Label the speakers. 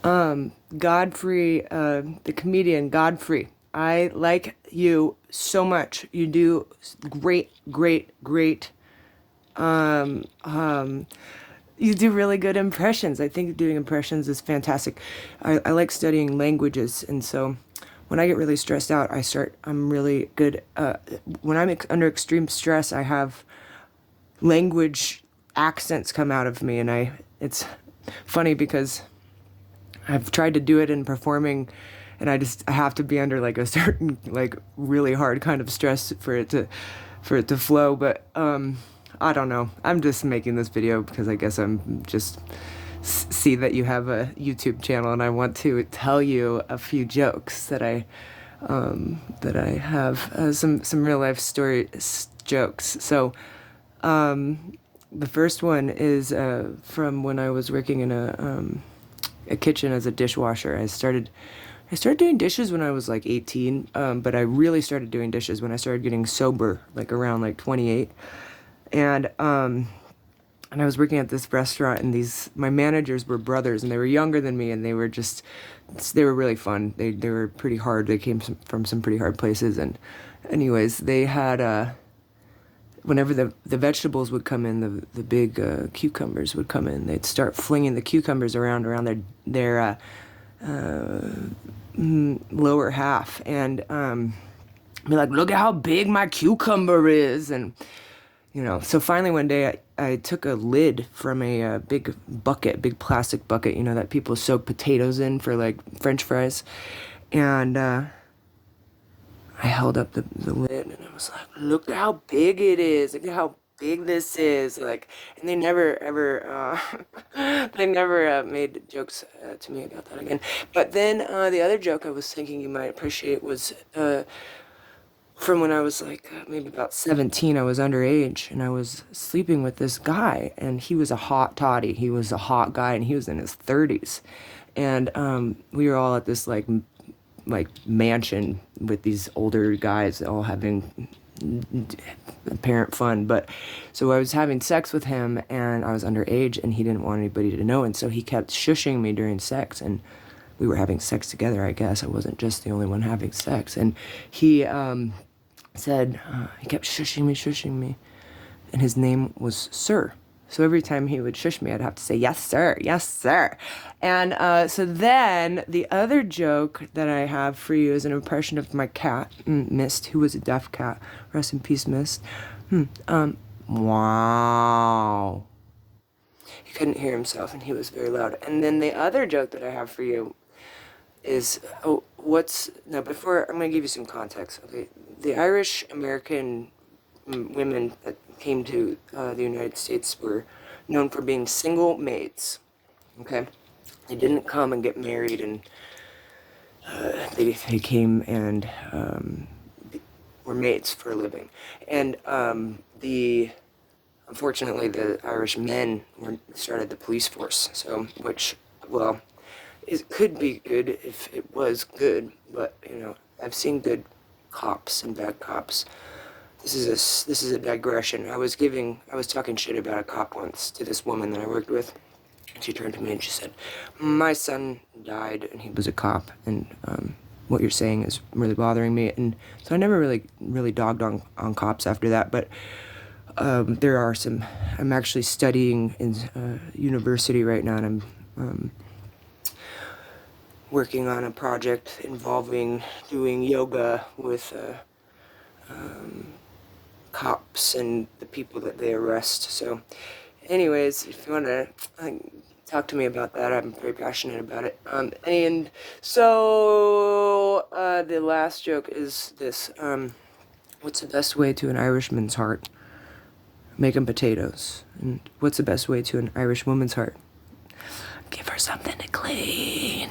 Speaker 1: Godfrey, the comedian Godfrey. I like you so much. You do great, great, great. Um, um, you do really good impressions. I think doing impressions is fantastic. I like studying languages, and so when I get really stressed out, I'm really good. When I'm under extreme stress, I have language accents come out of me, and it's funny because I've tried to do it in performing, and I have to be under like a certain like really hard kind of stress for it to flow. But I don't know. I'm just making this video because I guess I'm just see that you have a YouTube channel, and I want to tell you a few jokes that I have some real life story jokes. So the first one is from when I was working in a kitchen as a dishwasher. I started doing dishes when I was like 18, but I really started doing dishes when I started getting sober, like around like 28. And and I was working at this restaurant, and my managers were brothers, and they were younger than me, and they were really fun. They were pretty hard. They came from some pretty hard places, and anyways, they had whenever the vegetables would come in, the big cucumbers would come in. They'd start flinging the cucumbers around their lower half, and be like, "Look at how big my cucumber is!" And so finally one day I took a lid from a big plastic bucket, that people soak potatoes in for like French fries, and I held up the lid, and I was like, "Look how big it is! Look at how big this is!" Like, and they never ever, they never made jokes to me about that again. But then the other joke I was thinking you might appreciate was from when I was like maybe about 17. I was underage, and I was sleeping with this guy, and he was a hot toddy. He was a hot guy, and he was in his 30s, and we were all at this like mansion with these older guys all having apparent fun. But so I was having sex with him, and I was underage, and he didn't want anybody to know, and so he kept shushing me during sex, and we were having sex together. I guess I wasn't just the only one having sex. And he said, he kept shushing me, and his name was Sir. So every time he would shush me, I'd have to say, "Yes, sir. Yes, sir." And so then the other joke that I have for you is an impression of my cat, Mist, who was a deaf cat. Rest in peace, Mist. Wow. He couldn't hear himself, and he was very loud. And then the other joke that I have for you is, before, I'm going to give you some context, okay? The Irish American women that came to the United States were known for being single maids, okay? They didn't come and get married, and they came and were maids for a living. And unfortunately, the Irish men started the police force, so, which, well, it could be good if it was good, but I've seen good cops and bad cops. This is a digression. I was talking shit about a cop once to this woman that I worked with, and she turned to me and she said, "My son died, and he was a cop, and what you're saying is really bothering me." And so I never really dogged on cops after that, but there are some. I'm actually studying in university right now, and I'm working on a project involving doing yoga with cops and the people that they arrest. So anyways, if you want to talk to me about that, I'm very passionate about it. And so the last joke is this. What's the best way to an Irishman's heart? Make 'em potatoes. And what's the best way to an Irish woman's heart? Give her something to clean.